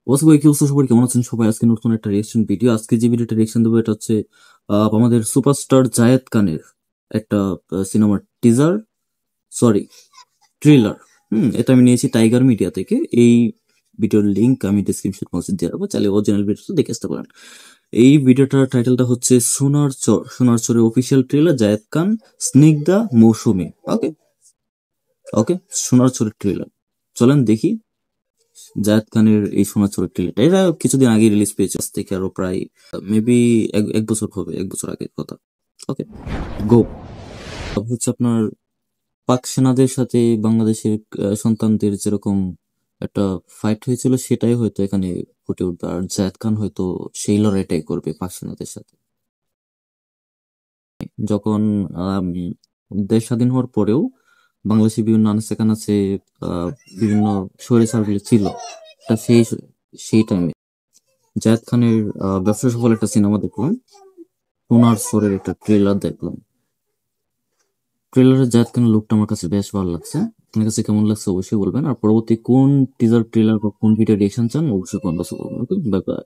ভাই কি অবস্থা সবার, কেমন আছেন সবাই? আজকে নতুন একটা রিয়েকশন ভিডিও। আজকে যে ভিডিওটা রিয়েকশন দেবো এটা হচ্ছে আমাদের সুপারস্টার জায়েদ খানের একটা সিনেমার টিজার, সরি ট্রেলার। এটা আমি নিয়েছি টাইগার মিডিয়া থেকে। এই ভিডিওর লিংক আমি ডিসক্রিপশন বক্সে দিয়ে রাখবো, চাইলে অরিজিনাল ভিডিওটা দেখে আসতে পারেন। এই ভিডিওটার টাইটেলটা হচ্ছে সোনার চর। সোনার চরের অফিসিয়াল ট্রেলার, জায়েদ খান, স্নিগ্ধা, মৌসুমী। ওকে ওকে, সোনার চরের ট্রেলার। চলেন দেখি জায়েদ খানের এই সোনার চোরের ট্রেলারটা। এটা কিছুদিন আগে রিলিজ পেয়েছে, আজ থেকে আরো প্রায় মেবি এক বছর হবে, এক বছর আগের কথা। ওকে, গো। হচ্ছে আপনার পাক সেনাদের সাথে বাংলাদেশের সন্তানদের যেরকম একটা ফাইট হয়েছিল, সেটাই হয়তো এখানে ফুটে উঠবে। আর জায়েদ খান হয়তো সেই লড়াইটাই করবে পাক সেনাদের সাথে। যখন আম, দেশ স্বাধীন হওয়ার পরেও বাংলাদেশে বিভিন্ন আনাচে কানাচে বিভিন্ন স্বৈরাচারগুলো ছিল, তা সেই টাইমে জায়েদ খানের ব্যবসা সফল একটা সিনেমা দেখলাম, সোনার সোরের একটা ট্রেলার দেখলাম। ট্রেলারের জায়েদ খানের লুকটা আমার কাছে বেশ ভালো লাগছে। আপনার কাছে কেমন লাগছে অবশ্যই বলবেন। আর পরবর্তী কোন টিজার ট্রেলার বা কোন ভিডিও রিয়েকশন চান অবশ্যই কমেন্ট বক্সে বলবেন। ওকে, বাই বাই।